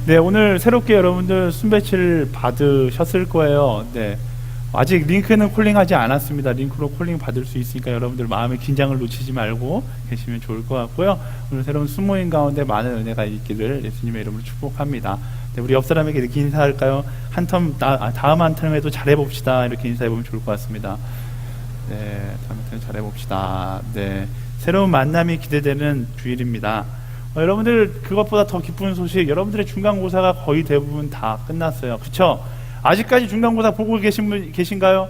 네, 오늘 새롭게 여러분들 순배치를 받으셨을 거예요. 네. 아직 링크는 콜링하지 않았습니다. 링크로 콜링 받을 수 있으니까 여러분들 마음의 긴장을 놓치지 말고 계시면 좋을 것 같고요. 오늘 새로운 순모임 가운데 많은 은혜가 있기를 예수님의 이름으로 축복합니다. 네, 우리 옆 사람에게 이렇게 인사할까요? 다음 한 텀에도 잘해봅시다. 이렇게 인사해보면 좋을 것 같습니다. 네, 다음 한 텀에 잘해봅시다. 네, 새로운 만남이 기대되는 주일입니다. 여러분들 그것보다 더 기쁜 소식, 여러분들의 중간고사가 거의 대부분 다 끝났어요. 그쵸? 아직까지 중간고사 보고 계신 분 계신가요?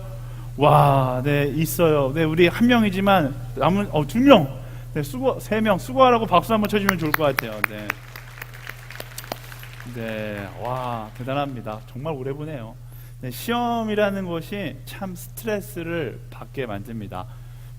와, 네, 있어요. 네, 우리 한 명이지만 남은 2명, 네, 3명 수고하라고 박수 한번 쳐주면 좋을 것 같아요. 네, 네, 와, 대단합니다. 정말 오래 보네요. 네, 시험이라는 것이 참 스트레스를 받게 만듭니다.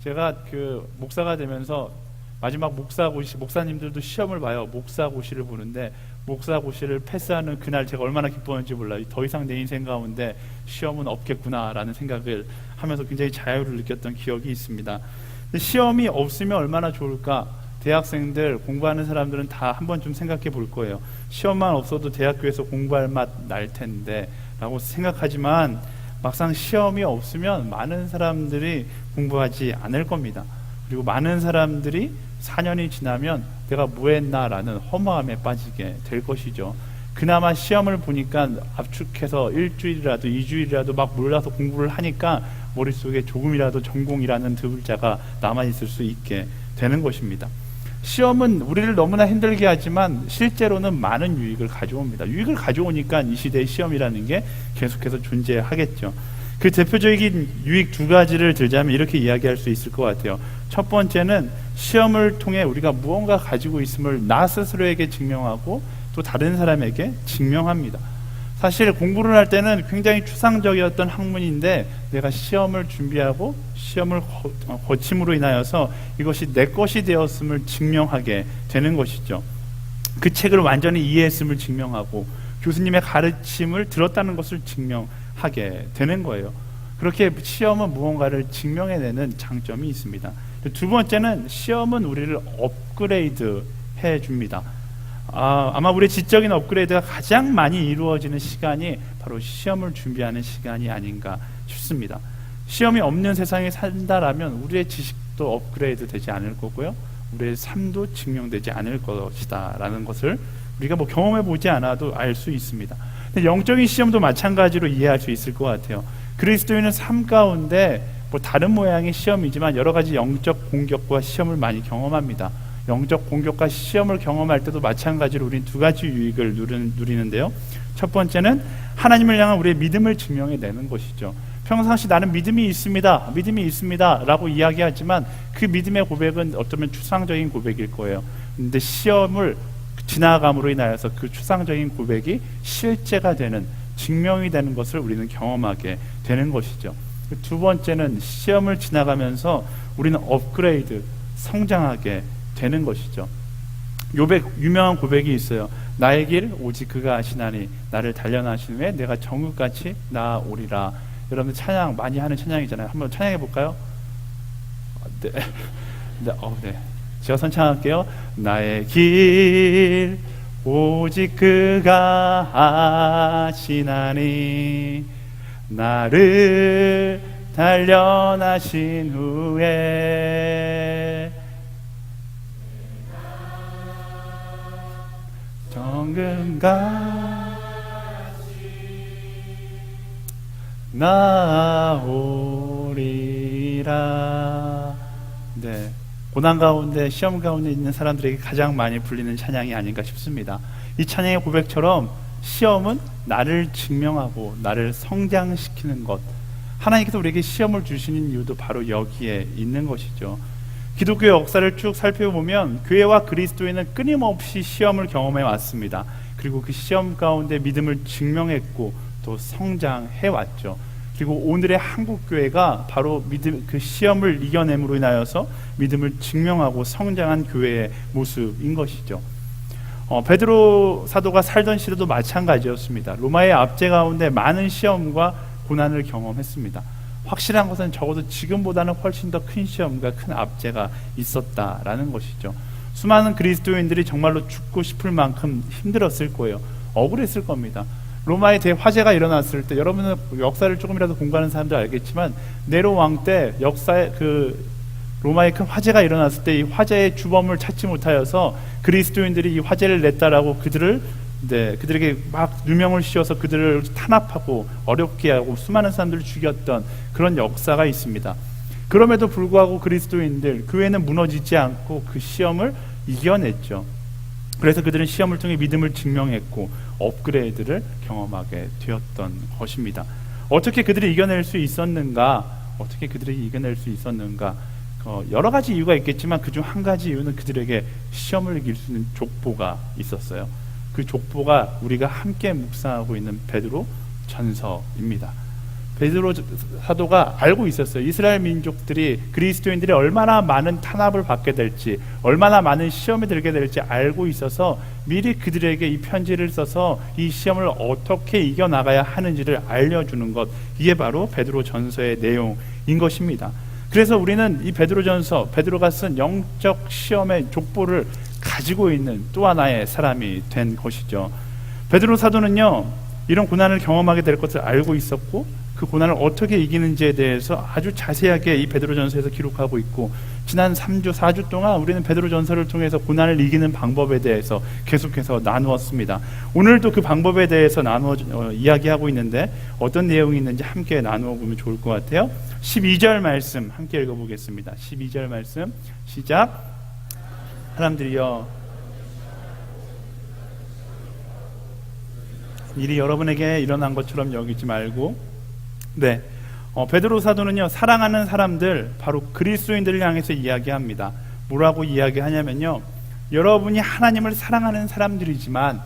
제가 그 목사가 되면서 마지막 목사님들도 시험을 봐요. 목사고시를 보는데 목사고시를 패스하는 그날 제가 얼마나 기뻤는지 몰라요. 더 이상 내 인생 가운데 시험은 없겠구나라는 생각을 하면서 굉장히 자유를 느꼈던 기억이 있습니다. 근데 시험이 없으면 얼마나 좋을까? 대학생들, 공부하는 사람들은 다 한 번쯤 생각해 볼 거예요. 시험만 없어도 대학교에서 공부할 맛 날 텐데 라고 생각하지만 막상 시험이 없으면 많은 사람들이 공부하지 않을 겁니다. 그리고 많은 사람들이 4년이 지나면 내가 뭐 했나라는 허무함에 빠지게 될 것이죠. 그나마 시험을 보니까 압축해서 1주일이라도 2주일이라도 막 몰라서 공부를 하니까 머릿속에 조금이라도 전공이라는 두 글자가 남아있을 수 있게 되는 것입니다. 시험은 우리를 너무나 힘들게 하지만 실제로는 많은 유익을 가져옵니다. 유익을 가져오니까 이 시대의 시험이라는 게 계속해서 존재하겠죠. 그 대표적인 유익 2가지를 들자면 이렇게 이야기할 수 있을 것 같아요. 첫 번째는 시험을 통해 우리가 무언가 가지고 있음을 나 스스로에게 증명하고 또 다른 사람에게 증명합니다. 사실 공부를 할 때는 굉장히 추상적이었던 학문인데 내가 시험을 준비하고 시험을 거침으로 인하여서 이것이 내 것이 되었음을 증명하게 되는 것이죠. 그 책을 완전히 이해했음을 증명하고 교수님의 가르침을 들었다는 것을 증명하게 되는 거예요. 그렇게 시험은 무언가를 증명해내는 장점이 있습니다. 두 번째는 시험은 우리를 업그레이드 해줍니다. 아마 우리의 지적인 업그레이드가 가장 많이 이루어지는 시간이 바로 시험을 준비하는 시간이 아닌가 싶습니다. 시험이 없는 세상에 산다라면 우리의 지식도 업그레이드 되지 않을 거고요. 우리의 삶도 증명되지 않을 것이다 라는 것을 우리가 뭐 경험해 보지 않아도 알 수 있습니다. 근데 영적인 시험도 마찬가지로 이해할 수 있을 것 같아요. 그리스도인은 삶 가운데 뭐 다른 모양의 시험이지만 여러 가지 영적 공격과 시험을 많이 경험합니다. 영적 공격과 시험을 경험할 때도 마찬가지로 우리는 2가지 유익을 누리는데요. 첫 번째는 하나님을 향한 우리의 믿음을 증명해내는 것이죠. 평상시 나는 믿음이 있습니다 라고 이야기하지만 그 믿음의 고백은 어쩌면 추상적인 고백일 거예요. 근데 시험을 지나감으로 인하여서 그 추상적인 고백이 실제가 되는, 증명이 되는 것을 우리는 경험하게 되는 것이죠. 두 번째는 시험을 지나가면서 우리는 업그레이드, 성장하게 되는 것이죠. 유명한 고백이 있어요. 나의 길 오직 그가 아시나니 나를 단련하신 후에 내가 정육같이 나아오리라. 여러분들 찬양 많이 하는 찬양이잖아요. 한번 찬양해 볼까요? 네. 네. 제가 선창할게요. 나의 길 오직 그가 아시나니 나를 단련하신 후에 정금같이 나오리라. 네, 고난 가운데 시험 가운데 있는 사람들에게 가장 많이 불리는 찬양이 아닌가 싶습니다. 이 찬양의 고백처럼 시험은 나를 증명하고 나를 성장시키는 것, 하나님께서 우리에게 시험을 주시는 이유도 바로 여기에 있는 것이죠. 기독교 역사를 쭉 살펴보면 교회와 그리스도인은 끊임없이 시험을 경험해 왔습니다. 그리고 그 시험 가운데 믿음을 증명했고 또 성장해 왔죠. 그리고 오늘의 한국교회가 바로 그 시험을 이겨냄으로 인하여서 믿음을 증명하고 성장한 교회의 모습인 것이죠. 베드로 사도가 살던 시대도 마찬가지였습니다. 로마의 압제 가운데 많은 시험과 고난을 경험했습니다. 확실한 것은 적어도 지금보다는 훨씬 더 큰 시험과 큰 압제가 있었다라는 것이죠. 수많은 그리스도인들이 정말로 죽고 싶을 만큼 힘들었을 거예요. 억울했을 겁니다. 로마의 대화재가 일어났을 때, 여러분은 역사를 조금이라도 공부하는 사람들 알겠지만 네로 왕 때 역사에 로마의 큰 화재가 일어났을 때 이 화재의 주범을 찾지 못하여서 그리스도인들이 이 화재를 냈다라고 그들에게 막 누명을 씌워서 그들을 탄압하고 어렵게 하고 수많은 사람들을 죽였던 그런 역사가 있습니다. 그럼에도 불구하고 그리스도인들 교회는 무너지지 않고 그 시험을 이겨냈죠. 그래서 그들은 시험을 통해 믿음을 증명했고 업그레이드를 경험하게 되었던 것입니다. 어떻게 그들이 이겨낼 수 있었는가? 여러 가지 이유가 있겠지만 그중 한 가지 이유는 그들에게 시험을 이길 수 있는 족보가 있었어요. 그 족보가 우리가 함께 묵상하고 있는 베드로 전서입니다. 베드로 사도가 알고 있었어요. 이스라엘 민족들이 그리스도인들이 얼마나 많은 탄압을 받게 될지, 얼마나 많은 시험에 들게 될지 알고 있어서 미리 그들에게 이 편지를 써서 이 시험을 어떻게 이겨나가야 하는지를 알려주는 것, 이게 바로 베드로 전서의 내용인 것입니다. 그래서 우리는 이 베드로 전서, 베드로가 쓴 영적 시험의 족보를 가지고 있는 또 하나의 사람이 된 것이죠. 베드로 사도는요, 이런 고난을 경험하게 될 것을 알고 있었고 그 고난을 어떻게 이기는지에 대해서 아주 자세하게 이 베드로전서에서 기록하고 있고, 지난 3주, 4주 동안 우리는 베드로전서를 통해서 고난을 이기는 방법에 대해서 계속해서 나누었습니다. 오늘도 그 방법에 대해서 이야기하고 있는데 어떤 내용이 있는지 함께 나누어 보면 좋을 것 같아요. 12절 말씀 함께 읽어보겠습니다. 12절 말씀 시작. 사람들이여, 일이 여러분에게 일어난 것처럼 여기지 말고, 베드로 사도는요, 사랑하는 사람들, 바로 그리스도인들을 향해서 이야기합니다. 뭐라고 이야기하냐면요, 여러분이 하나님을 사랑하는 사람들이지만,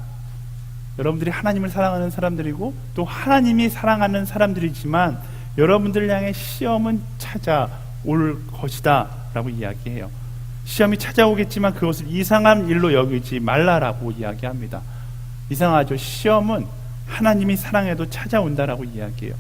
여러분들이 하나님을 사랑하는 사람들이고 또 하나님이 사랑하는 사람들이지만 여러분들 향해 시험은 찾아올 것이다 라고 이야기해요. 시험이 찾아오겠지만 그것을 이상한 일로 여기지 말라라고 이야기합니다. 이상하죠? 시험은 하나님이 사랑해도 찾아온다라고 이야기해요.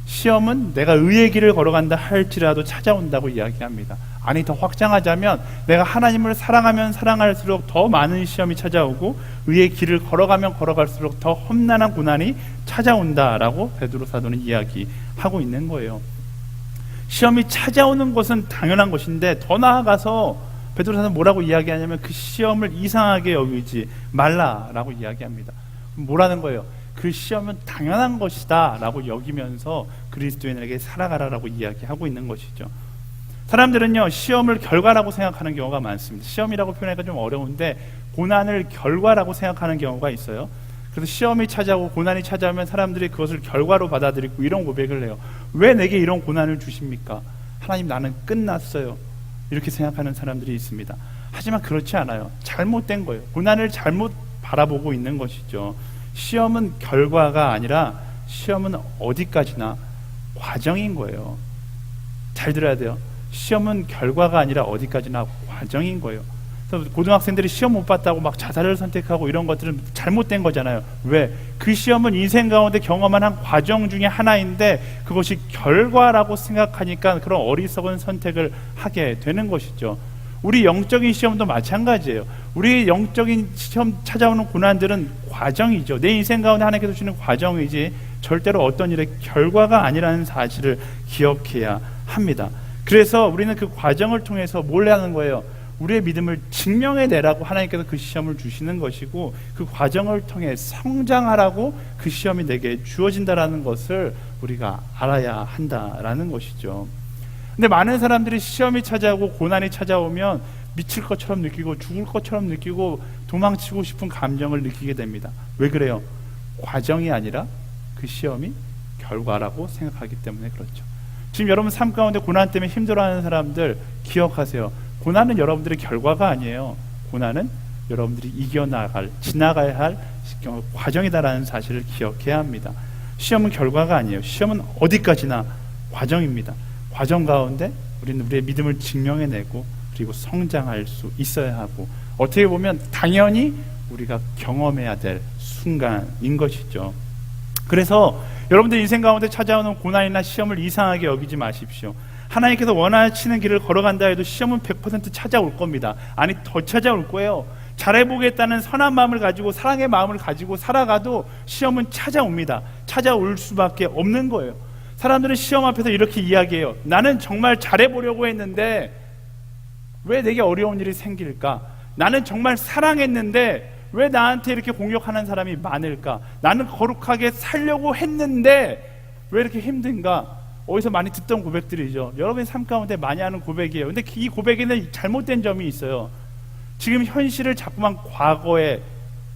시험은 내가 의의 길을 걸어간다 할지라도 찾아온다고 이야기합니다. 아니, 더 확장하자면 내가 하나님을 사랑하면 사랑할수록 더 많은 시험이 찾아오고 의의 길을 걸어가면 걸어갈수록 더 험난한 고난이 찾아온다라고 베드로 사도는 이야기하고 있는 거예요. 시험이 찾아오는 것은 당연한 것인데 더 나아가서 베드로 사도는 뭐라고 이야기하냐면 그 시험을 이상하게 여기지 말라라고 이야기합니다. 뭐라는 거예요? 그 시험은 당연한 것이다 라고 여기면서 그리스도인에게 살아가라라고 이야기하고 있는 것이죠. 사람들은요, 시험을 결과라고 생각하는 경우가 많습니다. 시험이라고 표현하기가 좀 어려운데 고난을 결과라고 생각하는 경우가 있어요. 그래서 시험이 찾아오고 고난이 찾아오면 사람들이 그것을 결과로 받아들이고 이런 고백을 해요. 왜 내게 이런 고난을 주십니까? 하나님, 나는 끝났어요. 이렇게 생각하는 사람들이 있습니다. 하지만 그렇지 않아요. 잘못된 거예요. 고난을 잘못 바라보고 있는 것이죠. 시험은 결과가 아니라 시험은 어디까지나 과정인 거예요. 잘 들어야 돼요. 시험은 결과가 아니라 어디까지나 과정인 거예요. 그래서 고등학생들이 시험 못 봤다고 막 자살을 선택하고 이런 것들은 잘못된 거잖아요. 왜? 그 시험은 인생 가운데 경험한 한 과정 중에 하나인데 그것이 결과라고 생각하니까 그런 어리석은 선택을 하게 되는 것이죠. 우리 영적인 시험도 마찬가지예요. 우리 영적인 시험 찾아오는 고난들은 과정이죠. 내 인생 가운데 하나님께서 주시는 과정이지 절대로 어떤 일의 결과가 아니라는 사실을 기억해야 합니다. 그래서 우리는 그 과정을 통해서 뭘 하는 거예요? 우리의 믿음을 증명해내라고 하나님께서 그 시험을 주시는 것이고 그 과정을 통해 성장하라고 그 시험이 내게 주어진다라는 것을 우리가 알아야 한다라는 것이죠. 근데 많은 사람들이 시험이 찾아오고 고난이 찾아오면 미칠 것처럼 느끼고 죽을 것처럼 느끼고 도망치고 싶은 감정을 느끼게 됩니다. 왜 그래요? 과정이 아니라 그 시험이 결과라고 생각하기 때문에 그렇죠. 지금 여러분 삶 가운데 고난 때문에 힘들어하는 사람들 기억하세요. 고난은 여러분들의 결과가 아니에요. 고난은 여러분들이 지나가야 할 과정이다라는 사실을 기억해야 합니다. 시험은 결과가 아니에요. 시험은 어디까지나 과정입니다. 과정 가운데 우리는 우리의 믿음을 증명해내고 그리고 성장할 수 있어야 하고 어떻게 보면 당연히 우리가 경험해야 될 순간인 것이죠. 그래서 여러분들 인생 가운데 찾아오는 고난이나 시험을 이상하게 여기지 마십시오. 하나님께서 원하시는 길을 걸어간다 해도 시험은 100% 찾아올 겁니다. 아니, 더 찾아올 거예요. 잘해보겠다는 선한 마음을 가지고 사랑의 마음을 가지고 살아가도 시험은 찾아옵니다. 찾아올 수밖에 없는 거예요. 사람들은 시험 앞에서 이렇게 이야기해요. 나는 정말 잘해보려고 했는데 왜 내게 어려운 일이 생길까? 나는 정말 사랑했는데 왜 나한테 이렇게 공격하는 사람이 많을까? 나는 거룩하게 살려고 했는데 왜 이렇게 힘든가? 어디서 많이 듣던 고백들이죠. 여러분의 삶 가운데 많이 하는 고백이에요. 근데 이 고백에는 잘못된 점이 있어요. 지금 현실을 자꾸만 과거에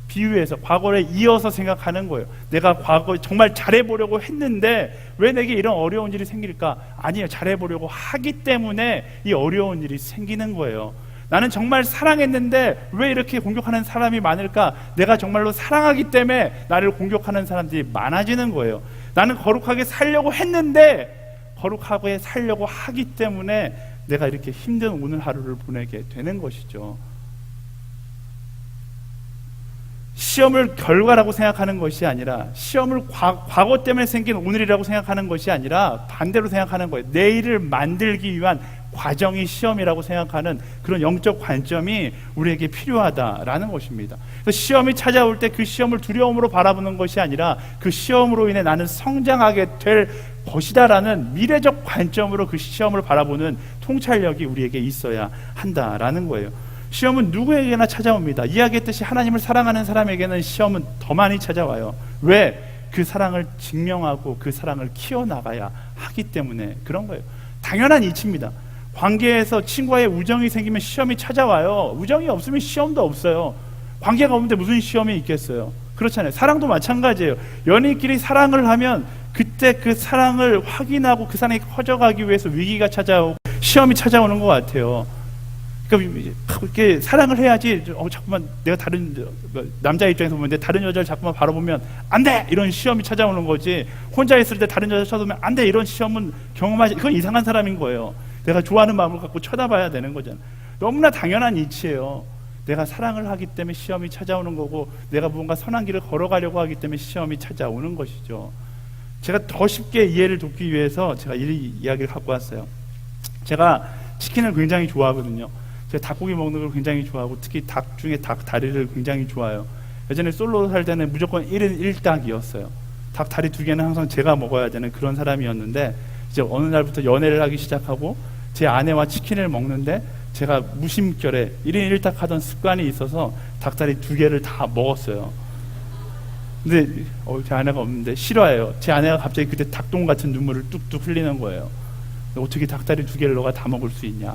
비유해서 과거를 이어서 생각하는 거예요. 내가 과거에 정말 잘해보려고 했는데 왜 내게 이런 어려운 일이 생길까? 아니에요. 잘해보려고 하기 때문에 이 어려운 일이 생기는 거예요. 나는 정말 사랑했는데 왜 이렇게 공격하는 사람이 많을까? 내가 정말로 사랑하기 때문에 나를 공격하는 사람들이 많아지는 거예요. 나는 거룩하게 살려고 했는데 거룩하게 살려고 하기 때문에 내가 이렇게 힘든 오늘 하루를 보내게 되는 것이죠. 시험을 결과라고 생각하는 것이 아니라 시험을 과거 때문에 생긴 오늘이라고 생각하는 것이 아니라 반대로 생각하는 거예요. 내일을 만들기 위한 과정이 시험이라고 생각하는 그런 영적 관점이 우리에게 필요하다라는 것입니다. 그래서 시험이 찾아올 때 그 시험을 두려움으로 바라보는 것이 아니라 그 시험으로 인해 나는 성장하게 될 것이다라는 미래적 관점으로 그 시험을 바라보는 통찰력이 우리에게 있어야 한다라는 거예요. 시험은 누구에게나 찾아옵니다. 이야기했듯이 하나님을 사랑하는 사람에게는 시험은 더 많이 찾아와요. 왜? 그 사랑을 증명하고 그 사랑을 키워나가야 하기 때문에 그런 거예요. 당연한 이치입니다. 관계에서 친구와의 우정이 생기면 시험이 찾아와요. 우정이 없으면 시험도 없어요. 관계가 없는데 무슨 시험이 있겠어요? 그렇잖아요. 사랑도 마찬가지예요. 연인끼리 사랑을 하면 그때 그 사랑을 확인하고 그 사랑이 커져가기 위해서 위기가 찾아오고 시험이 찾아오는 것 같아요. 그러니까 그렇게 사랑을 해야지. 자꾸만 내가 다른 남자 입장에서 보면 다른 여자를 자꾸만 바라보면 안 돼! 이런 시험이 찾아오는 거지. 혼자 있을 때 다른 여자 쳐다보면 안 돼! 이런 시험은 경험하지. 그건 이상한 사람인 거예요. 내가 좋아하는 마음을 갖고 쳐다봐야 되는 거잖아. 너무나 당연한 이치예요. 내가 사랑을 하기 때문에 시험이 찾아오는 거고 내가 무언가 선한 길을 걸어가려고 하기 때문에 시험이 찾아오는 것이죠. 제가 더 쉽게 이해를 돕기 위해서 제가 이 이야기를 갖고 왔어요. 제가 치킨을 굉장히 좋아하거든요. 제가 닭고기 먹는 걸 굉장히 좋아하고 특히 닭 중에 닭 다리를 굉장히 좋아해요. 예전에 솔로 살 때는 무조건 1인 1닭이었어요. 닭 다리 2개는 항상 제가 먹어야 되는 그런 사람이었는데 이제 어느 날부터 연애를 하기 시작하고 제 아내와 치킨을 먹는데 제가 무심결에 1인 1닭 하던 습관이 있어서 닭다리 2개를 다 먹었어요. 근데 제 아내가 없는데 싫어해요. 제 아내가 갑자기 그때 닭똥 같은 눈물을 뚝뚝 흘리는 거예요. 어떻게 닭다리 2개를 너가 다 먹을 수 있냐.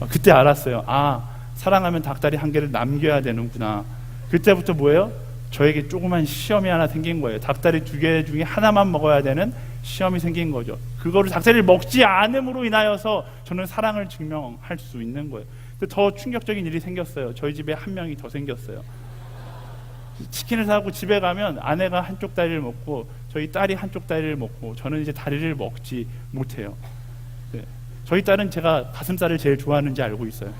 그때 알았어요. 아, 사랑하면 닭다리 1개를 남겨야 되는구나. 그때부터 뭐예요? 저에게 조그만 시험이 하나 생긴 거예요. 닭다리 2개 중에 하나만 먹어야 되는 시험이 생긴 거죠. 그거를 닭다리를 먹지 않음으로 인하여서 저는 사랑을 증명할 수 있는 거예요. 근데 더 충격적인 일이 생겼어요. 저희 집에 한 명이 더 생겼어요. 치킨을 사고 집에 가면 아내가 한쪽 다리를 먹고 저희 딸이 한쪽 다리를 먹고 저는 이제 다리를 먹지 못해요. 네. 저희 딸은 제가 가슴살을 제일 좋아하는지 알고 있어요.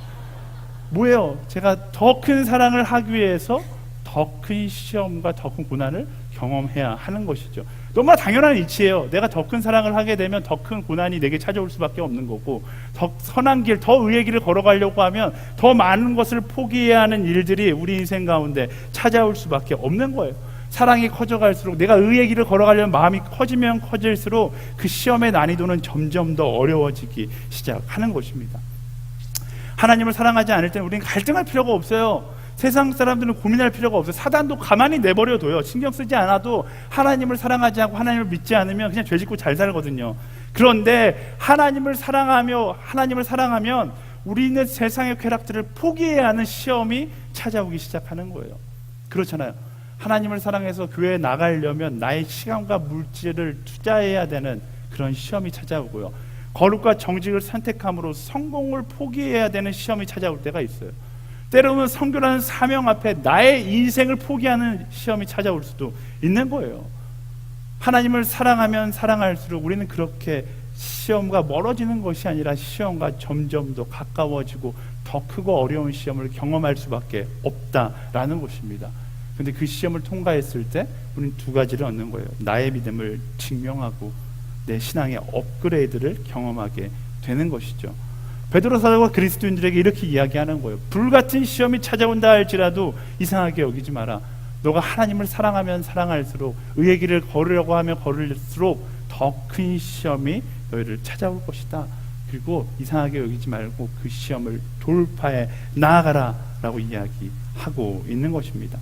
뭐예요? 제가 더 큰 사랑을 하기 위해서 더 큰 시험과 더 큰 고난을 경험해야 하는 것이죠. 너무나 당연한 이치예요. 내가 더 큰 사랑을 하게 되면 더 큰 고난이 내게 찾아올 수밖에 없는 거고 더 선한 길, 더 의의 길을 걸어가려고 하면 더 많은 것을 포기해야 하는 일들이 우리 인생 가운데 찾아올 수밖에 없는 거예요. 사랑이 커져갈수록 내가 의의 길을 걸어가려는 마음이 커지면 커질수록 그 시험의 난이도는 점점 더 어려워지기 시작하는 것입니다. 하나님을 사랑하지 않을 때는 우리는 갈등할 필요가 없어요. 세상 사람들은 고민할 필요가 없어요. 사단도 가만히 내버려둬요. 신경 쓰지 않아도 하나님을 사랑하지 않고 하나님을 믿지 않으면 그냥 죄짓고 잘 살거든요. 그런데 하나님을 사랑하면 우리는 세상의 쾌락들을 포기해야 하는 시험이 찾아오기 시작하는 거예요. 그렇잖아요. 하나님을 사랑해서 교회에 나가려면 나의 시간과 물질을 투자해야 되는 그런 시험이 찾아오고요. 거룩과 정직을 선택함으로 성공을 포기해야 되는 시험이 찾아올 때가 있어요. 때로는 선교라는 사명 앞에 나의 인생을 포기하는 시험이 찾아올 수도 있는 거예요. 하나님을 사랑하면 사랑할수록 우리는 그렇게 시험과 멀어지는 것이 아니라 시험과 점점 더 가까워지고 더 크고 어려운 시험을 경험할 수밖에 없다라는 것입니다. 그런데 그 시험을 통과했을 때 우리는 2가지를 얻는 거예요. 나의 믿음을 증명하고 내 신앙의 업그레이드를 경험하게 되는 것이죠. 베드로 사도가 그리스도인들에게 이렇게 이야기하는 거예요. 불같은 시험이 찾아온다 할지라도 이상하게 여기지 마라. 너가 하나님을 사랑하면 사랑할수록, 의의 길을 걸으려고 하면 걸을수록 더 큰 시험이 너희를 찾아올 것이다. 그리고 이상하게 여기지 말고 그 시험을 돌파해 나아가라 라고 이야기하고 있는 것입니다.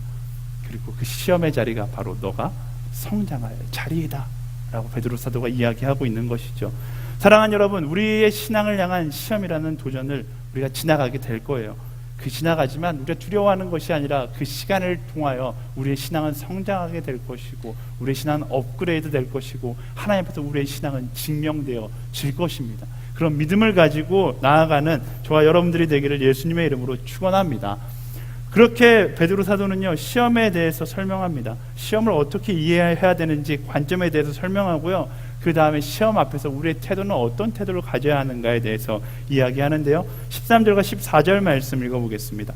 그리고 그 시험의 자리가 바로 너가 성장할 자리이다 라고 베드로 사도가 이야기하고 있는 것이죠. 사랑하는 여러분, 우리의 신앙을 향한 시험이라는 도전을 우리가 지나가게 될 거예요. 그 지나가지만 우리가 두려워하는 것이 아니라 그 시간을 통하여 우리의 신앙은 성장하게 될 것이고, 우리의 신앙은 업그레이드 될 것이고, 하나님 앞에서 우리의 신앙은 증명되어질 것입니다. 그런 믿음을 가지고 나아가는 저와 여러분들이 되기를 예수님의 이름으로 축원합니다. 그렇게 베드로 사도는요, 시험에 대해서 설명합니다. 시험을 어떻게 이해해야 되는지 관점에 대해서 설명하고요, 그 다음에 시험 앞에서 우리의 태도는 어떤 태도를 가져야 하는가에 대해서 이야기하는데요, 13절과 14절 말씀 읽어보겠습니다.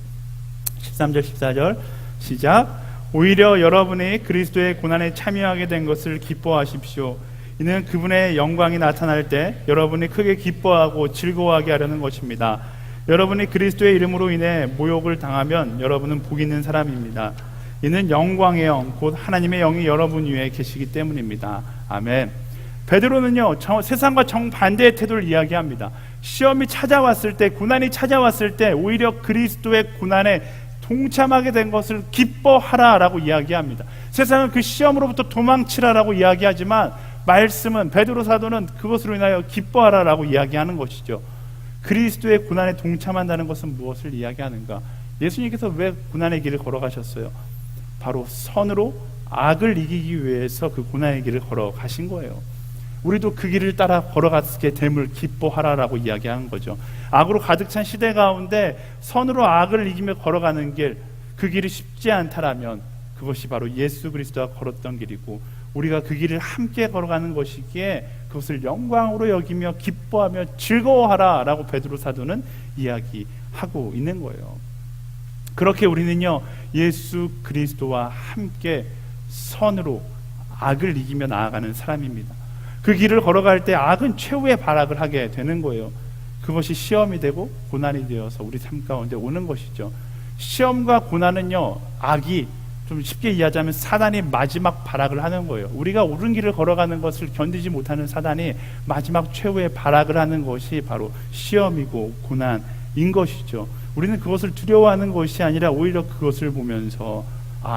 13절 14절 시작. 오히려 여러분이 그리스도의 고난에 참여하게 된 것을 기뻐하십시오. 이는 그분의 영광이 나타날 때 여러분이 크게 기뻐하고 즐거워하게 하려는 것입니다. 여러분이 그리스도의 이름으로 인해 모욕을 당하면 여러분은 복 있는 사람입니다. 이는 영광의 영, 곧 하나님의 영이 여러분 위에 계시기 때문입니다. 아멘. 베드로는요, 세상과 정반대의 태도를 이야기합니다. 시험이 찾아왔을 때, 고난이 찾아왔을 때 오히려 그리스도의 고난에 동참하게 된 것을 기뻐하라라고 이야기합니다. 세상은 그 시험으로부터 도망치라라고 이야기하지만 말씀은, 베드로 사도는 그것으로 인하여 기뻐하라라고 이야기하는 것이죠. 그리스도의 고난에 동참한다는 것은 무엇을 이야기하는가? 예수님께서 왜 고난의 길을 걸어가셨어요? 바로 선으로 악을 이기기 위해서 그 고난의 길을 걸어가신 거예요. 우리도 그 길을 따라 걸어가게 됨을 기뻐하라라고 이야기하는 거죠. 악으로 가득 찬 시대 가운데 선으로 악을 이기며 걸어가는 길, 그 길이 쉽지 않다라면 그것이 바로 예수 그리스도가 걸었던 길이고, 우리가 그 길을 함께 걸어가는 것이기에 그것을 영광으로 여기며 기뻐하며 즐거워하라라고 베드로 사도는 이야기하고 있는 거예요. 그렇게 우리는요, 예수 그리스도와 함께 선으로 악을 이기며 나아가는 사람입니다. 그 길을 걸어갈 때 악은 최후의 발악을 하게 되는 거예요. 그것이 시험이 되고 고난이 되어서 우리 삶 가운데 오는 것이죠. 시험과 고난은요, 악이 좀 쉽게 이해하자면 사단이 마지막 발악을 하는 거예요. 우리가 옳은 길을 걸어가는 것을 견디지 못하는 사단이 마지막 최후의 발악을 하는 것이 바로 시험이고 고난인 것이죠. 우리는 그것을 두려워하는 것이 아니라 오히려 그것을 보면서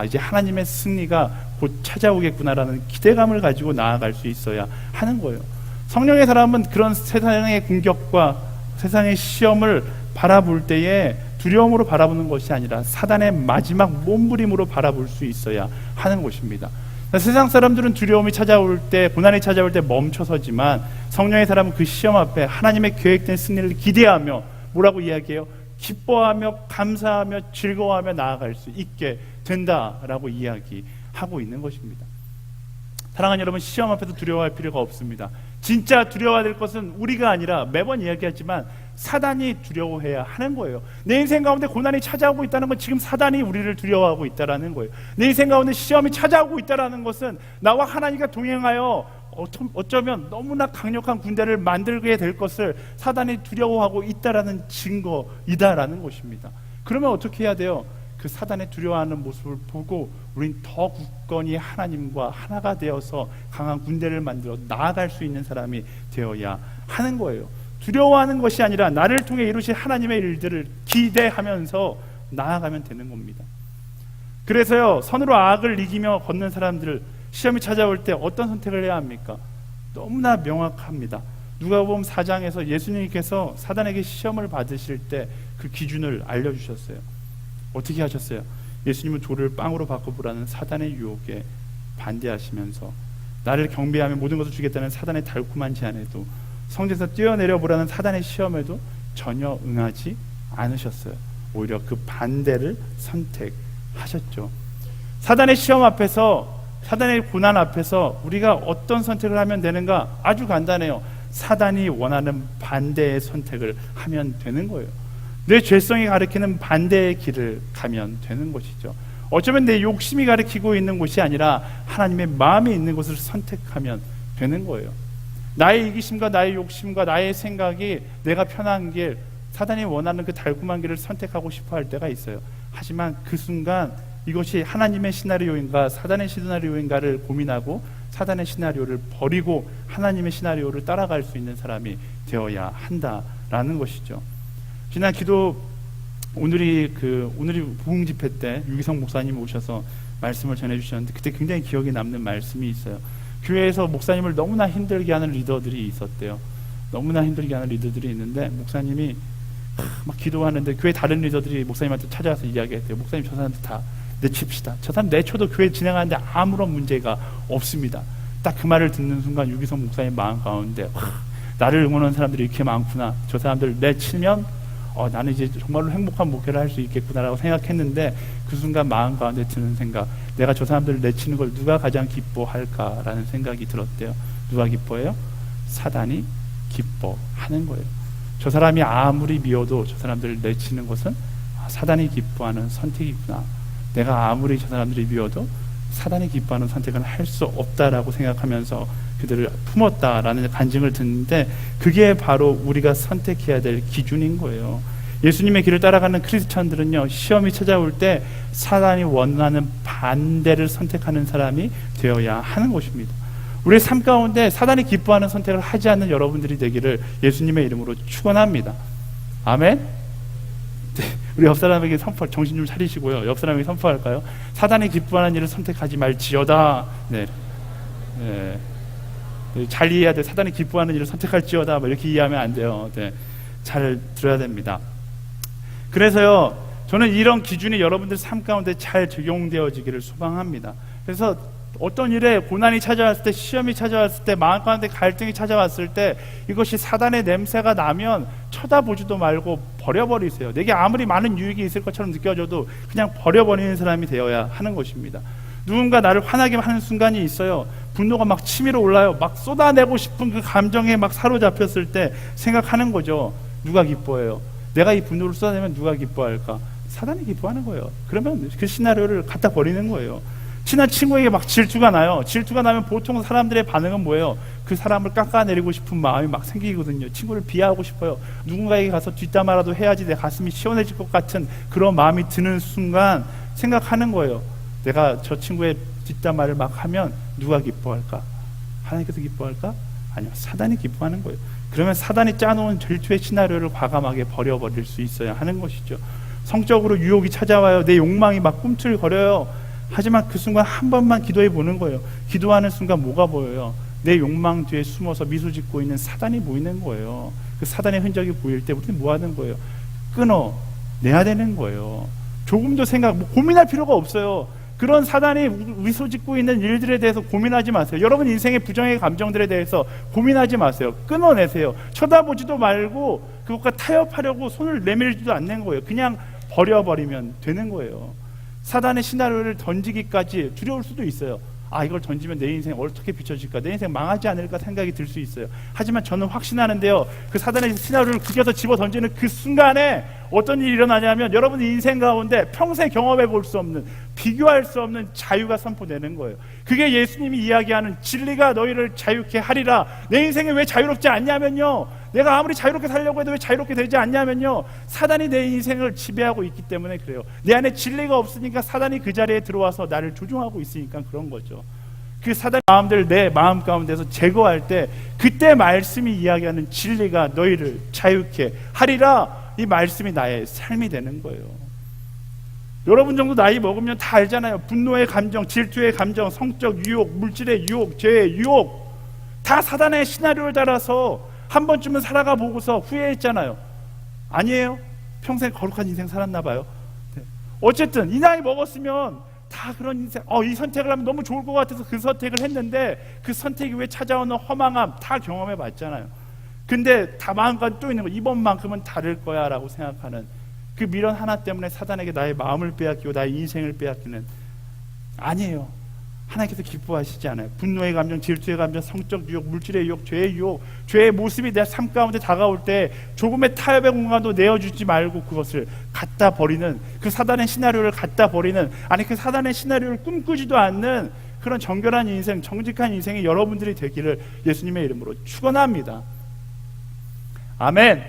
이제 하나님의 승리가 곧 찾아오겠구나라는 기대감을 가지고 나아갈 수 있어야 하는 거예요. 성령의 사람은 그런 세상의 공격과 세상의 시험을 바라볼 때에 두려움으로 바라보는 것이 아니라 사단의 마지막 몸부림으로 바라볼 수 있어야 하는 것입니다. 세상 사람들은 두려움이 찾아올 때, 고난이 찾아올 때 멈춰서지만, 성령의 사람은 그 시험 앞에 하나님의 계획된 승리를 기대하며 뭐라고 이야기해요? 기뻐하며 감사하며 즐거워하며 나아갈 수 있게 된다라고 이야기하고 있는 것입니다. 사랑하는 여러분, 시험 앞에서 두려워할 필요가 없습니다. 진짜 두려워해야 될 것은 우리가 아니라, 매번 이야기하지만 사단이 두려워해야 하는 거예요. 내 인생 가운데 고난이 찾아오고 있다는 건 지금 사단이 우리를 두려워하고 있다는 거예요. 내 인생 가운데 시험이 찾아오고 있다는 것은 나와 하나님과 동행하여 어쩌면 너무나 강력한 군대를 만들게 될 것을 사단이 두려워하고 있다는 증거이다라는 것입니다. 그러면 어떻게 해야 돼요? 그 사단의 두려워하는 모습을 보고 우린 더 굳건히 하나님과 하나가 되어서 강한 군대를 만들어 나아갈 수 있는 사람이 되어야 하는 거예요. 두려워하는 것이 아니라 나를 통해 이루실 하나님의 일들을 기대하면서 나아가면 되는 겁니다. 그래서요, 선으로 악을 이기며 걷는 사람들, 시험이 찾아올 때 어떤 선택을 해야 합니까? 너무나 명확합니다. 누가복음 4장에서 예수님께서 사단에게 시험을 받으실 때 그 기준을 알려주셨어요. 어떻게 하셨어요? 예수님은 돌을 빵으로 바꿔보라는 사단의 유혹에 반대하시면서, 나를 경배하며 모든 것을 주겠다는 사단의 달콤한 제안에도, 성전에서 뛰어내려 보라는 사단의 시험에도 전혀 응하지 않으셨어요. 오히려 그 반대를 선택하셨죠. 사단의 시험 앞에서, 사단의 고난 앞에서 우리가 어떤 선택을 하면 되는가? 아주 간단해요. 사단이 원하는 반대의 선택을 하면 되는 거예요. 내 죄성이 가리키는 반대의 길을 가면 되는 것이죠. 어쩌면 내 욕심이 가리키고 있는 곳이 아니라 하나님의 마음이 있는 곳을 선택하면 되는 거예요. 나의 이기심과 나의 욕심과 나의 생각이 내가 편한 길, 사단이 원하는 그 달콤한 길을 선택하고 싶어 할 때가 있어요. 하지만 그 순간 이것이 하나님의 시나리오인가 사단의 시나리오인가를 고민하고 사단의 시나리오를 버리고 하나님의 시나리오를 따라갈 수 있는 사람이 되어야 한다라는 것이죠. 지난 기도 오늘이 부흥 집회 때 유기성 목사님이 오셔서 말씀을 전해주셨는데 그때 굉장히 기억에 남는 말씀이 있어요. 교회에서 목사님을 너무나 힘들게 하는 리더들이 있었대요. 너무나 힘들게 하는 리더들이 있는데 목사님이 막 기도하는데 교회 다른 리더들이 목사님한테 찾아와서 이야기했대요. 목사님, 저 사람들 다 내칩시다. 저 사람 내쳐도 교회 진행하는데 아무런 문제가 없습니다. 딱 그 말을 듣는 순간 유기성 목사님 마음 가운데 나를 응원하는 사람들이 이렇게 많구나. 저 사람들 내치면 나는 이제 정말로 행복한 목회를 할 수 있겠구나라고 생각했는데 그 순간 마음 가운데 드는 생각, 내가 저 사람들을 내치는 걸 누가 가장 기뻐할까라는 생각이 들었대요. 누가 기뻐해요? 사단이 기뻐하는 거예요. 저 사람이 아무리 미워도 저 사람들을 내치는 것은 사단이 기뻐하는 선택이구나. 내가 아무리 저 사람들이 미워도 사단이 기뻐하는 선택은 할 수 없다라고 생각하면서 그들을 품었다라는 간증을 듣는데 그게 바로 우리가 선택해야 될 기준인 거예요. 예수님의 길을 따라가는 크리스천들은요, 시험이 찾아올 때 사단이 원하는 반대를 선택하는 사람이 되어야 하는 것입니다. 우리의 삶 가운데 사단이 기뻐하는 선택을 하지 않는 여러분들이 되기를 예수님의 이름으로 축원합니다. 아멘. 우리 옆 사람에게 정신 좀 차리시고요. 옆 사람에게 선포할까요? 사단이 기뻐하는 일을 선택하지 말지어다. 네. 잘 이해해야 돼. 사단이 기뻐하는 일을 선택할지어다. 이렇게 이해하면 안 돼요. 네. 잘 들어야 됩니다. 그래서요, 저는 이런 기준이 여러분들 삶 가운데 잘 적용되어지기를 소망합니다. 그래서 어떤 일에 고난이 찾아왔을 때, 시험이 찾아왔을 때, 마음 가운데 갈등이 찾아왔을 때 이것이 사단의 냄새가 나면 쳐다보지도 말고 버려버리세요. 내게 아무리 많은 유익이 있을 것처럼 느껴져도 그냥 버려버리는 사람이 되어야 하는 것입니다. 누군가 나를 화나게 하는 순간이 있어요. 분노가 막 치밀어 올라요. 막 쏟아내고 싶은 그 감정에 막 사로잡혔을 때 생각하는 거죠. 누가 기뻐해요? 내가 이 분노를 쏟아내면 누가 기뻐할까? 사단이 기뻐하는 거예요. 그러면 그 시나리오를 갖다 버리는 거예요. 친한 친구에게 막 질투가 나요. 질투가 나면 보통 사람들의 반응은 뭐예요? 그 사람을 깎아내리고 싶은 마음이 막 생기거든요. 친구를 비하하고 싶어요. 누군가에게 가서 뒷담화라도 해야지 내 가슴이 시원해질 것 같은 그런 마음이 드는 순간 생각하는 거예요. 내가 저 친구의 뒷담화를 막 하면 누가 기뻐할까? 하나님께서 기뻐할까? 아니요, 사단이 기뻐하는 거예요. 그러면 사단이 짜놓은 질투의 시나리오를 과감하게 버려버릴 수 있어야 하는 것이죠. 성적으로 유혹이 찾아와요. 내 욕망이 막 꿈틀거려요. 하지만 그 순간 한 번만 기도해 보는 거예요. 기도하는 순간 뭐가 보여요? 내 욕망 뒤에 숨어서 미소 짓고 있는 사단이 보이는 거예요. 그 사단의 흔적이 보일 때 우리는 뭐 하는 거예요? 끊어내야 되는 거예요. 조금도 고민할 필요가 없어요. 그런 사단이 미소 짓고 있는 일들에 대해서 고민하지 마세요. 여러분 인생의 부정의 감정들에 대해서 고민하지 마세요. 끊어내세요. 쳐다보지도 말고 그것과 타협하려고 손을 내밀지도 않는 거예요. 그냥 버려버리면 되는 거예요. 사단의 시나리오를 던지기까지 두려울 수도 있어요. 이걸 던지면 내 인생 어떻게 비춰질까? 내 인생 망하지 않을까 생각이 들 수 있어요. 하지만 저는 확신하는데요, 그 사단의 시나리오를 구겨서 집어 던지는 그 순간에 어떤 일이 일어나냐면 여러분 인생 가운데 평생 경험해 볼 수 없는, 비교할 수 없는 자유가 선포되는 거예요. 그게 예수님이 이야기하는 진리가 너희를 자유케 하리라. 내 인생이 왜 자유롭지 않냐면요, 내가 아무리 자유롭게 살려고 해도 왜 자유롭게 되지 않냐면요, 사단이 내 인생을 지배하고 있기 때문에 그래요. 내 안에 진리가 없으니까 사단이 그 자리에 들어와서 나를 조종하고 있으니까 그런 거죠. 그 사단의 마음들을 내 마음 가운데서 제거할 때 그때 말씀이 이야기하는 진리가 너희를 자유케 하리라, 이 말씀이 나의 삶이 되는 거예요. 여러분 정도 나이 먹으면 다 알잖아요. 분노의 감정, 질투의 감정, 성적 유혹, 물질의 유혹, 죄의 유혹, 다 사단의 시나리오를 따라서 한 번쯤은 살아가 보고서 후회했잖아요. 아니에요? 평생 거룩한 인생 살았나 봐요. 네. 어쨌든 이 나이 먹었으면 다 그런 인생, 이 선택을 하면 너무 좋을 것 같아서 그 선택을 했는데 그 선택이 왜 찾아오는 허망함 다 경험해 봤잖아요. 근데 다 마음까지 또 있는 거, 이번만큼은 다를 거야 라고 생각하는 그 미련 하나 때문에 사단에게 나의 마음을 빼앗기고 나의 인생을 빼앗기는, 아니에요. 하나님께서 기뻐하시지 않아요. 분노의 감정, 질투의 감정, 성적 유혹, 물질의 유혹, 죄의 유혹, 죄의 모습이 내 삶 가운데 다가올 때 조금의 타협의 공간도 내어주지 말고 그것을 갖다 버리는, 그 사단의 시나리오를 갖다 버리는, 아니 그 사단의 시나리오를 꿈꾸지도 않는 그런 정결한 인생, 정직한 인생이 여러분들이 되기를 예수님의 이름으로 축원합니다. 아멘.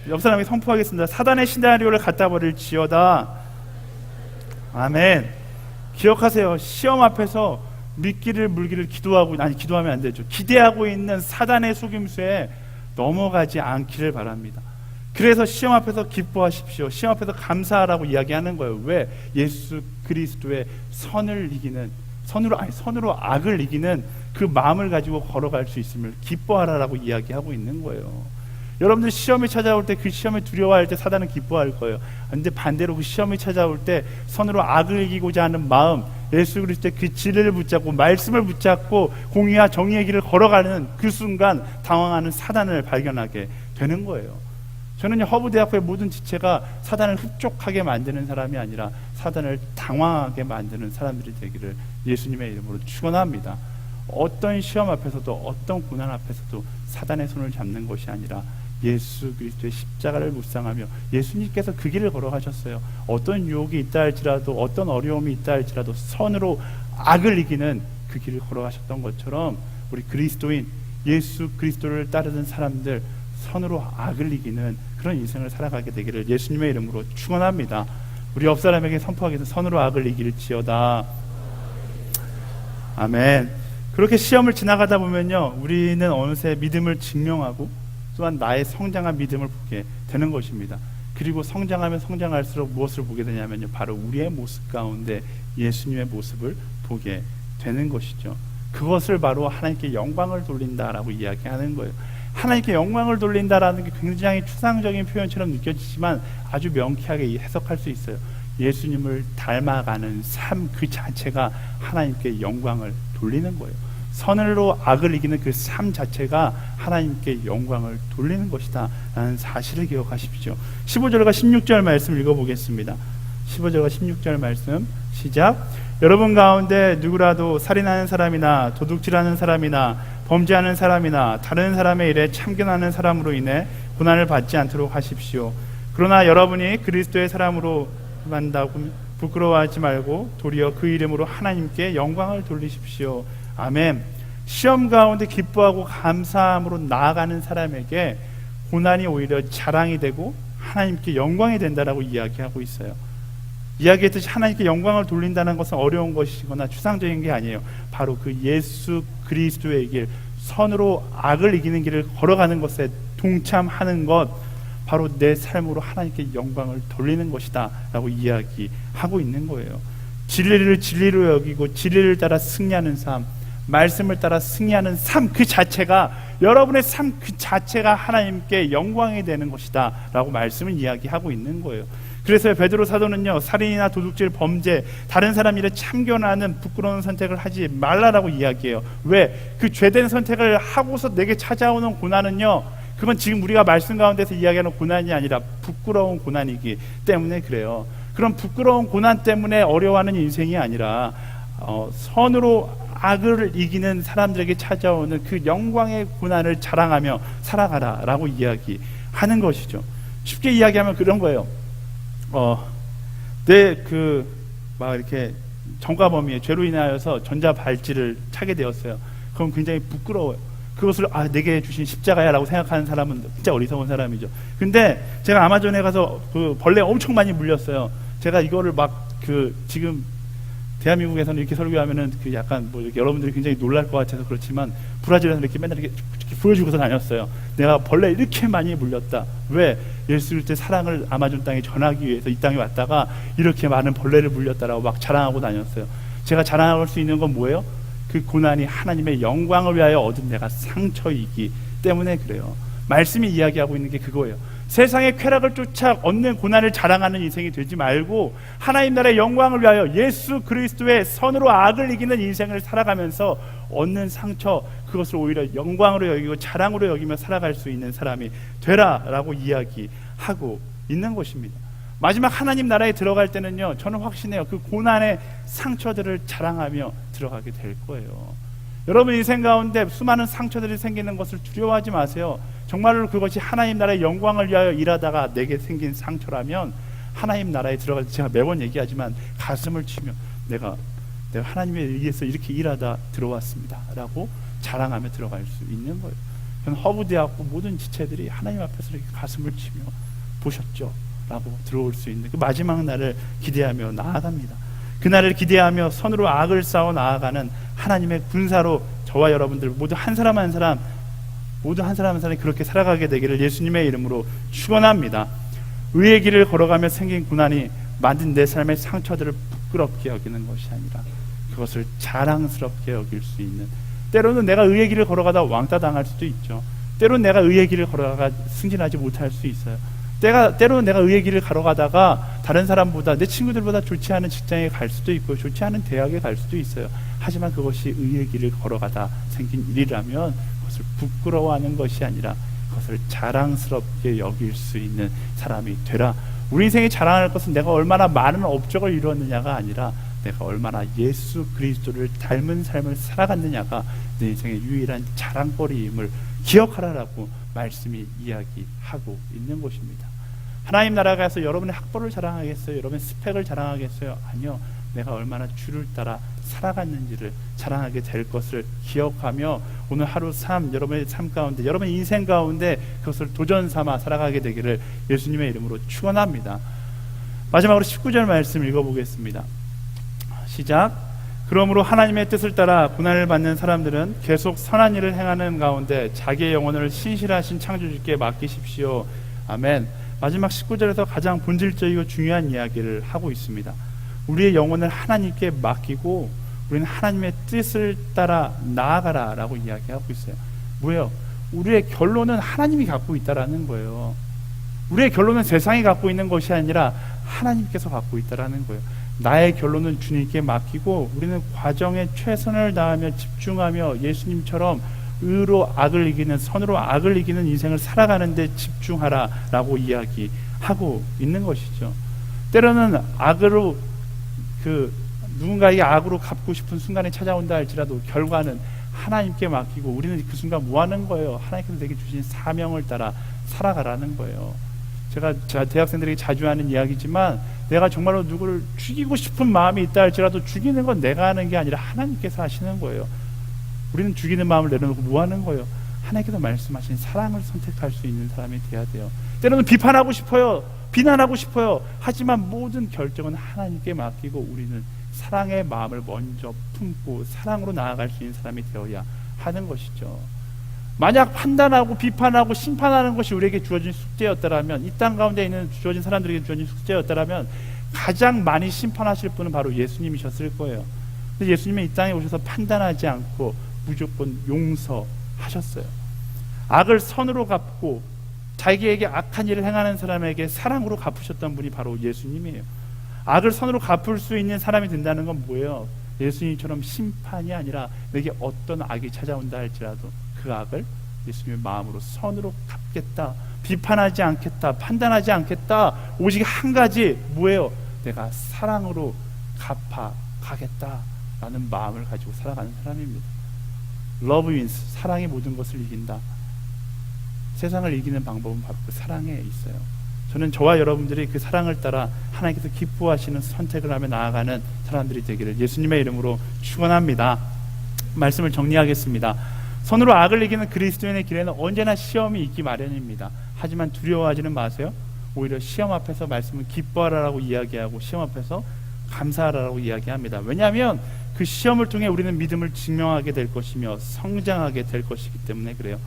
옆 사람에게 선포하겠습니다. 사단의 시나리오를 갖다 버릴지어다. 아멘. 기억하세요. 시험 앞에서 미끼를 물기를 기도하면 안 되죠. 기대하고 있는 사단의 속임수에 넘어가지 않기를 바랍니다. 그래서 시험 앞에서 기뻐하십시오. 시험 앞에서 감사하라고 이야기하는 거예요. 왜? 예수 그리스도의 선으로 악을 이기는 그 마음을 가지고 걸어갈 수 있음을 기뻐하라라고 이야기하고 있는 거예요. 여러분들 시험이 찾아올 때 그 시험을 두려워할 때 사단은 기뻐할 거예요. 그런데 반대로 그 시험이 찾아올 때 선으로 악을 이기고자 하는 마음, 예수 그리스도의 그 진리를 붙잡고 말씀을 붙잡고 공의와 정의의 길을 걸어가는 그 순간 당황하는 사단을 발견하게 되는 거예요. 저는 허브대학교의 모든 지체가 사단을 흡족하게 만드는 사람이 아니라 사단을 당황하게 만드는 사람들이 되기를 예수님의 이름으로 축원합니다. 어떤 시험 앞에서도 어떤 고난 앞에서도 사단의 손을 잡는 것이 아니라 예수 그리스도의 십자가를 묵상하며 예수님께서 그 길을 걸어가셨어요. 어떤 유혹이 있다 할지라도 어떤 어려움이 있다 할지라도 선으로 악을 이기는 그 길을 걸어가셨던 것처럼 우리 그리스도인 예수 그리스도를 따르는 사람들 선으로 악을 이기는 그런 인생을 살아가게 되기를 예수님의 이름으로 축원합니다. 우리 옆 사람에게 선포하겠습니다. 선으로 악을 이길지어다. 아멘. 그렇게 시험을 지나가다 보면요, 우리는 어느새 믿음을 증명하고 또한 나의 성장한 믿음을 보게 되는 것입니다. 그리고 성장하면 성장할수록 무엇을 보게 되냐면요, 바로 우리의 모습 가운데 예수님의 모습을 보게 되는 것이죠. 그것을 바로 하나님께 영광을 돌린다라고 이야기하는 거예요. 하나님께 영광을 돌린다라는 게 굉장히 추상적인 표현처럼 느껴지지만 아주 명쾌하게 해석할 수 있어요. 예수님을 닮아가는 삶 그 자체가 하나님께 영광을 돌리는 거예요. 선으로 악을 이기는 그 삶 자체가 하나님께 영광을 돌리는 것이다 라는 사실을 기억하십시오. 15절과 16절 말씀 읽어보겠습니다. 15절과 16절 말씀 시작. 여러분 가운데 누구라도 살인하는 사람이나 도둑질하는 사람이나 범죄하는 사람이나 다른 사람의 일에 참견하는 사람으로 인해 고난을 받지 않도록 하십시오. 그러나 여러분이 그리스도의 사람으로 만다고 부끄러워하지 말고 도리어 그 이름으로 하나님께 영광을 돌리십시오. 아멘. 시험 가운데 기뻐하고 감사함으로 나아가는 사람에게 고난이 오히려 자랑이 되고 하나님께 영광이 된다라고 이야기하고 있어요. 이야기했듯이 하나님께 영광을 돌린다는 것은 어려운 것이거나 추상적인 게 아니에요. 바로 그 예수 그리스도의 길, 선으로 악을 이기는 길을 걸어가는 것에 동참하는 것, 바로 내 삶으로 하나님께 영광을 돌리는 것이다 라고 이야기하고 있는 거예요. 진리를 진리로 여기고 진리를 따라 승리하는 삶, 말씀을 따라 승리하는 삶 그 자체가, 여러분의 삶 그 자체가 하나님께 영광이 되는 것이다 라고 말씀을 이야기하고 있는 거예요. 그래서 베드로 사도는요, 살인이나 도둑질, 범죄, 다른 사람 일에 참견하는 부끄러운 선택을 하지 말라라고 이야기해요. 왜? 그 죄된 선택을 하고서 내게 찾아오는 고난은요, 그건 지금 우리가 말씀 가운데서 이야기하는 고난이 아니라 부끄러운 고난이기 때문에 그래요. 그런 부끄러운 고난 때문에 어려워하는 인생이 아니라 선으로 악을 이기는 사람들에게 찾아오는 그 영광의 고난을 자랑하며 살아가라라고 이야기하는 것이죠. 쉽게 이야기하면 그런 거예요. 막 이렇게 전과범위의 죄로 인하여서 전자발찌를 차게 되었어요. 그럼 굉장히 부끄러워요. 그것을 내게 주신 십자가야라고 생각하는 사람은 진짜 어리석은 사람이죠. 근데 제가 아마존에 가서 그 벌레 엄청 많이 물렸어요. 제가 이거를 지금 대한민국에서는 이렇게 설교하면은 그 약간 이렇게 여러분들이 굉장히 놀랄 것 같아서 그렇지만 브라질에서 이렇게 맨날 이렇게 보여주고서 다녔어요. 내가 벌레 이렇게 많이 물렸다. 왜? 예수 그리스도의 사랑을 아마존 땅에 전하기 위해서 이 땅에 왔다가 이렇게 많은 벌레를 물렸다라고 막 자랑하고 다녔어요. 제가 자랑할 수 있는 건 뭐예요? 그 고난이 하나님의 영광을 위하여 얻은 내가 상처이기 때문에 그래요. 말씀이 이야기하고 있는 게 그거예요. 세상의 쾌락을 쫓아 얻는 고난을 자랑하는 인생이 되지 말고 하나님 나라의 영광을 위하여 예수 그리스도의 선으로 악을 이기는 인생을 살아가면서 얻는 상처, 그것을 오히려 영광으로 여기고 자랑으로 여기며 살아갈 수 있는 사람이 되라라고 이야기하고 있는 것입니다. 마지막 하나님 나라에 들어갈 때는요, 저는 확신해요. 그 고난의 상처들을 자랑하며 들어가게 될 거예요. 여러분 인생 가운데 수많은 상처들이 생기는 것을 두려워하지 마세요. 정말로 그것이 하나님 나라의 영광을 위하여 일하다가 내게 생긴 상처라면 하나님 나라에 들어갈 때 제가 매번 얘기하지만 가슴을 치며 내가 내가 하나님에 의해서 이렇게 일하다 들어왔습니다 라고 자랑하며 들어갈 수 있는 거예요. 허브대학교 모든 지체들이 하나님 앞에서 이렇게 가슴을 치며 보셨죠? 라고 들어올 수 있는 그 마지막 날을 기대하며 나아갑니다. 그날을 기대하며 선으로 악을 싸워 나아가는 하나님의 군사로 저와 여러분들 모두 한 사람 한 사람 그렇게 살아가게 되기를 예수님의 이름으로 축원합니다. 의의 길을 걸어가며 생긴 고난이 만든 내 삶의 상처들을 부끄럽게 여기는 것이 아니라 그것을 자랑스럽게 여길 수 있는, 때로는 내가 의의 길을 걸어가다 왕따 당할 수도 있죠. 때로는 내가 의의 길을 걸어가다 승진하지 못할 수 있어요. 때로는 내가 의의 길을 걸어가다가 다른 사람보다, 내 친구들보다 좋지 않은 직장에 갈 수도 있고 좋지 않은 대학에 갈 수도 있어요. 하지만 그것이 의의 길을 걸어가다 생긴 일이라면 그것을 부끄러워하는 것이 아니라 그것을 자랑스럽게 여길 수 있는 사람이 되라. 우리 인생에 자랑할 것은 내가 얼마나 많은 업적을 이루었느냐가 아니라 내가 얼마나 예수 그리스도를 닮은 삶을 살아갔느냐가 내 인생의 유일한 자랑거리임을 기억하라라고 말씀이 이야기하고 있는 것입니다. 하나님 나라에 가서 여러분의 학벌을 자랑하겠어요? 여러분의 스펙을 자랑하겠어요? 아니요. 내가 얼마나 주를 따라 살아갔는지를 자랑하게 될 것을 기억하며 오늘 하루 삶, 여러분의 삶 가운데, 여러분의 인생 가운데 그것을 도전 삼아 살아가게 되기를 예수님의 이름으로 축원합니다. 마지막으로 19절 말씀 읽어보겠습니다. 시작. 그러므로 하나님의 뜻을 따라 고난을 받는 사람들은 계속 선한 일을 행하는 가운데 자기의 영혼을 신실하신 창조주께 맡기십시오. 아멘. 마지막 19절에서 가장 본질적이고 중요한 이야기를 하고 있습니다. 우리의 영혼을 하나님께 맡기고 우리는 하나님의 뜻을 따라 나아가라 라고 이야기하고 있어요. 뭐예요? 우리의 결론은 하나님이 갖고 있다라는 거예요. 우리의 결론은 세상이 갖고 있는 것이 아니라 하나님께서 갖고 있다라는 거예요. 나의 결론은 주님께 맡기고 우리는 과정에 최선을 다하며 집중하며 예수님처럼 의로 악을 이기는, 선으로 악을 이기는 인생을 살아가는 데 집중하라 라고 이야기하고 있는 것이죠. 때로는 악으로 누군가에게 악으로 갚고 싶은 순간이 찾아온다 할지라도 결과는 하나님께 맡기고 우리는 그 순간 뭐 하는 거예요? 하나님께서 내게 주신 사명을 따라 살아가라는 거예요. 제가 대학생들에게 자주 하는 이야기지만 내가 정말로 누구를 죽이고 싶은 마음이 있다 할지라도 죽이는 건 내가 하는 게 아니라 하나님께서 하시는 거예요. 우리는 죽이는 마음을 내려놓고 뭐 하는 거예요? 하나님께서 말씀하신 사랑을 선택할 수 있는 사람이 돼야 돼요. 때로는 비판하고 싶어요. 비난하고 싶어요. 하지만 모든 결정은 하나님께 맡기고 우리는 사랑의 마음을 먼저 품고 사랑으로 나아갈 수 있는 사람이 되어야 하는 것이죠. 만약 판단하고 비판하고 심판하는 것이 우리에게 주어진 숙제였다라면, 이 땅 가운데 있는 주어진 사람들에게 주어진 숙제였다라면 가장 많이 심판하실 분은 바로 예수님이셨을 거예요. 근데 예수님은 이 땅에 오셔서 판단하지 않고 무조건 용서하셨어요. 악을 선으로 갚고 자기에게 악한 일을 행하는 사람에게 사랑으로 갚으셨던 분이 바로 예수님이에요. 악을 선으로 갚을 수 있는 사람이 된다는 건 뭐예요? 예수님처럼 심판이 아니라 내게 어떤 악이 찾아온다 할지라도 그 악을 예수님의 마음으로 선으로 갚겠다, 비판하지 않겠다, 판단하지 않겠다. 오직 한 가지, 뭐예요? 내가 사랑으로 갚아가겠다라는 마음을 가지고 살아가는 사람입니다. Love wins, 사랑이 모든 것을 이긴다. 세상을 이기는 방법은 바로 그 사랑에 있어요. 저는 저와 여러분들이 그 사랑을 따라 하나님께서 기뻐하시는 선택을 하며 나아가는 사람들이 되기를 예수님의 이름으로 축원합니다. 말씀을 정리하겠습니다. 선으로 악을 이기는 그리스도인의 길에는 언제나 시험이 있기 마련입니다. 하지만 두려워하지는 마세요. 오히려 시험 앞에서 말씀을 기뻐하라고 이야기하고 시험 앞에서 감사하라고 이야기합니다. 왜냐하면 그 시험을 통해 우리는 믿음을 증명하게 될 것이며 성장하게 될 것이기 때문에 그래요.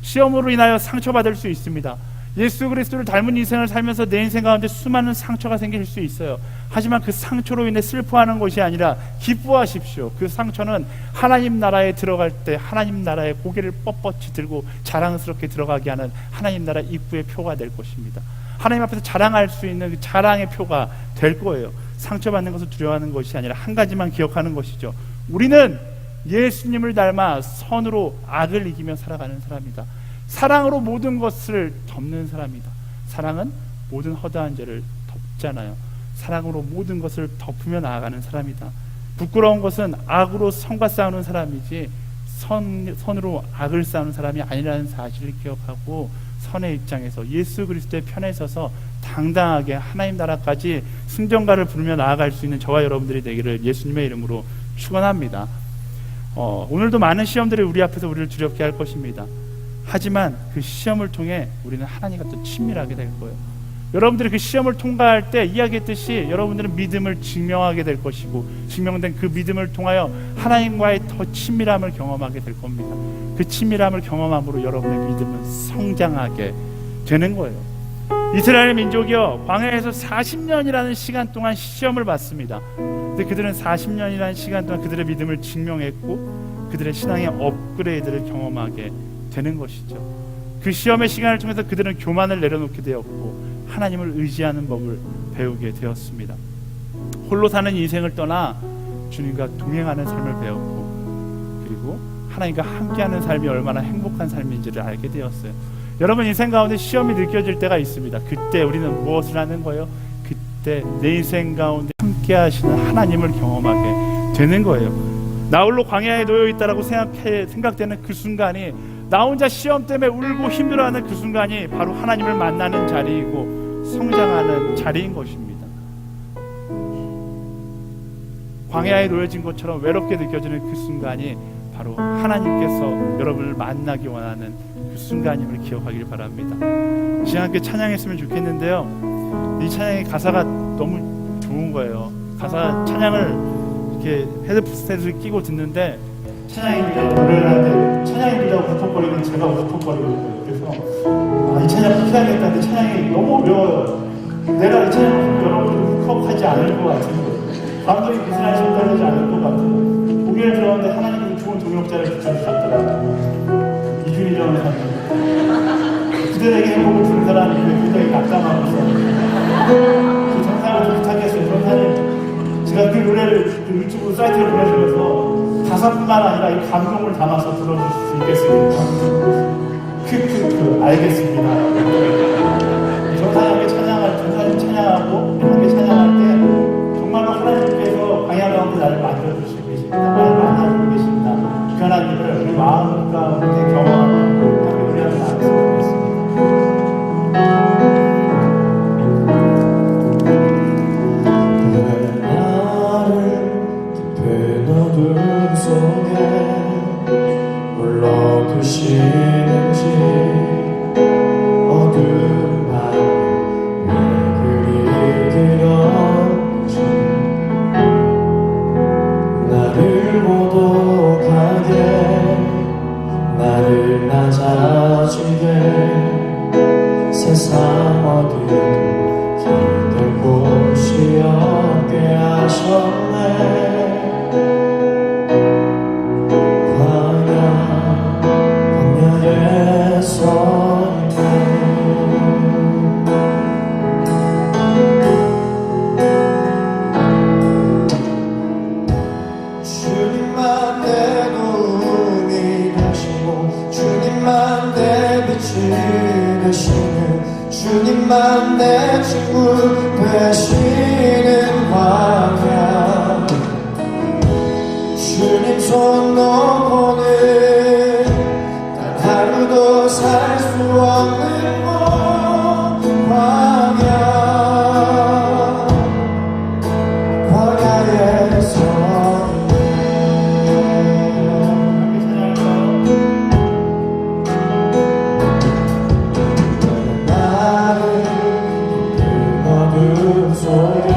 시험으로 인하여 상처받을 수 있습니다. 예수 그리스도를 닮은 인생을 살면서 내 인생 가운데 수많은 상처가 생길 수 있어요. 하지만 그 상처로 인해 슬퍼하는 것이 아니라 기뻐하십시오. 그 상처는 하나님 나라에 들어갈 때 하나님 나라의 고개를 뻣뻣이 들고 자랑스럽게 들어가게 하는 하나님 나라 입구의 표가 될 것입니다. 하나님 앞에서 자랑할 수 있는 그 자랑의 표가 될 거예요. 상처받는 것을 두려워하는 것이 아니라 한 가지만 기억하는 것이죠. 우리는 예수님을 닮아 선으로 악을 이기며 살아가는 사람이다. 사랑으로 모든 것을 덮는 사람이다. 사랑은 모든 허다한 죄를 덮잖아요. 사랑으로 모든 것을 덮으며 나아가는 사람이다. 부끄러운 것은 악으로 선과 싸우는 사람이지 선으로 악을 싸우는 사람이 아니라는 사실을 기억하고 선의 입장에서 예수 그리스도의 편에 서서 당당하게 하나님 나라까지 승전가를 부르며 나아갈 수 있는 저와 여러분들이 되기를 예수님의 이름으로 축원합니다. 오늘도 많은 시험들이 우리 앞에서 우리를 두렵게 할 것입니다. 하지만 그 시험을 통해 우리는 하나님과 또 친밀하게 될 거예요. 여러분들이 그 시험을 통과할 때 이야기했듯이 여러분들은 믿음을 증명하게 될 것이고, 증명된 그 믿음을 통하여 하나님과의 더 친밀함을 경험하게 될 겁니다. 그 친밀함을 경험함으로 여러분의 믿음은 성장하게 되는 거예요. 이스라엘 민족이요, 광야에서 40년이라는 시간 동안 시험을 받습니다. 근데 그들은 40년이라는 시간 동안 그들의 믿음을 증명했고 그들의 신앙의 업그레이드를 경험하게 되는 것이죠. 그 시험의 시간을 통해서 그들은 교만을 내려놓게 되었고 하나님을 의지하는 법을 배우게 되었습니다. 홀로 사는 인생을 떠나 주님과 동행하는 삶을 배웠고, 그리고 하나님과 함께하는 삶이 얼마나 행복한 삶인지를 알게 되었어요. 여러분, 인생 가운데 시험이 느껴질 때가 있습니다. 그때 우리는 무엇을 하는 거예요? 그때 내 인생 가운데 함께 하시는 하나님을 경험하게 되는 거예요. 나 홀로 광야에 놓여 있다라고 생각되는 그 순간이, 나 혼자 시험 때문에 울고 힘들어하는 그 순간이 바로 하나님을 만나는 자리이고 성장하는 자리인 것입니다. 광야에 놓여진 것처럼 외롭게 느껴지는 그 순간이 바로 하나님께서 여러분을 만나기 원하는 그 순간임을 기억하길 바랍니다. 시간 함께 찬양했으면 좋겠는데요, 이 찬양의 가사가 너무 좋은 거예요. 가사 찬양을 이렇게 헤드셋을 끼고 듣는데, 찬양입니다. 노래를 하는데 찬양입니다 울컥거리는 제가 울컥거리고, 그래서 이 찬양 꼭 해야겠다는데 찬양이 너무 어려워요. 내가 이 찬양 부르면 여러분들 울컥하지 않을 것 같은 거예요. 감동이 비슷한 전달되지 않을 것 같은 거예요. 고개를 들었는데 하나님이 좋은 동역자를 붙여주셨더라고요. 이준희 전사님. 그들에게 행복을 주는 사람이 굉장히 낙담하고 있어요. 그 전사를 좀 부탁했어요. 전사님, 제가 그 노래를 유튜브 사이트를 보내주면서 가사뿐만 아니라 이 감동을 담아서 들어줄 수 있겠습니까? 알겠습니다. 전사님께 전사님 찬양하고 함께 찬양할 때 정말로 하나님께서 광야 가운데 나를 만들어주시고 계십니다. 나를 만나주고 계십니다. 그 하나님을 우리 마음 가운데 경험하고 함께 노래하며 나갔으면 좋겠습니다. 불러두시는지 어두운 밤 왜 그리 그런지 나를 고독하게 나를 낮아지게 세상 어디도 기댈 곳이 없게 하셨네. 주님만 내 도움이 되시고 주님만 내 빛이 되시는 주님만 내 친구 되시는 광야 주님 손 놓고는 단 하루도 살 수 없는 곳 광야에서 나를 그 어둠 속에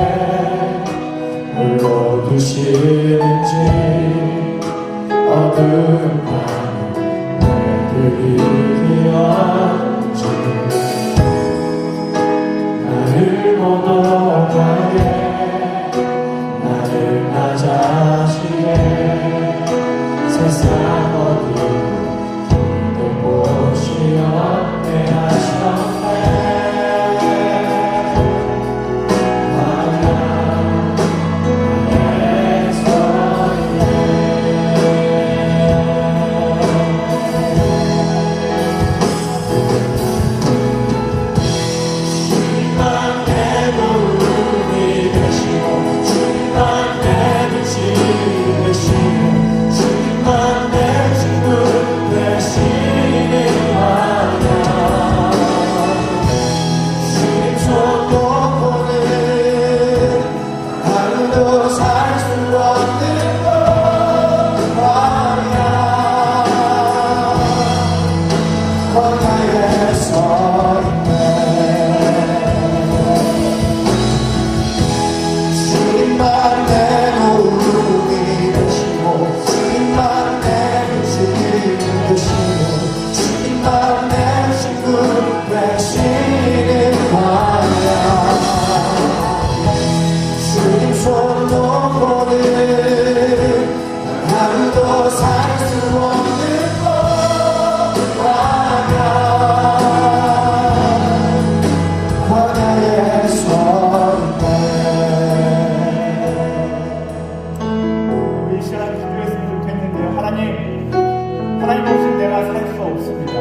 하나님 없이는 내가 살 수 없습니다.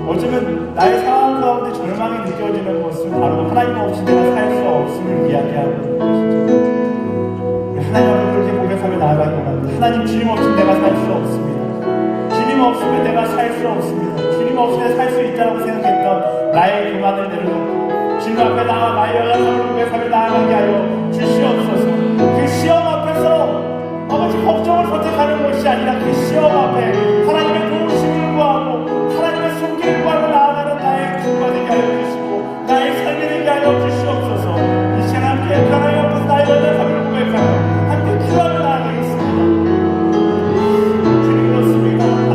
어쩌면 나의 상황 가운데 절망이 느껴지는 것은 바로 하나님 없이 내가 살 수 없음을 이야기하고 있는 것이죠. 우리 하나님 앞에 그렇게 고백하며 나아갈 것 같아요. 하나님 주님 없이는 내가 살 수 없습니다. 주님 없으면 내가 살 수 없습니다. 주님 없이는 살 수 있다고 생각했던 나의 교만을 내려놓고 주님 앞에 나와 나의 연약함을 고백하며 나아가게 하여 주시옵소서. 그 시험 앞에서 아버지 걱정을 선택하는 것이 아니라 그 시험 앞에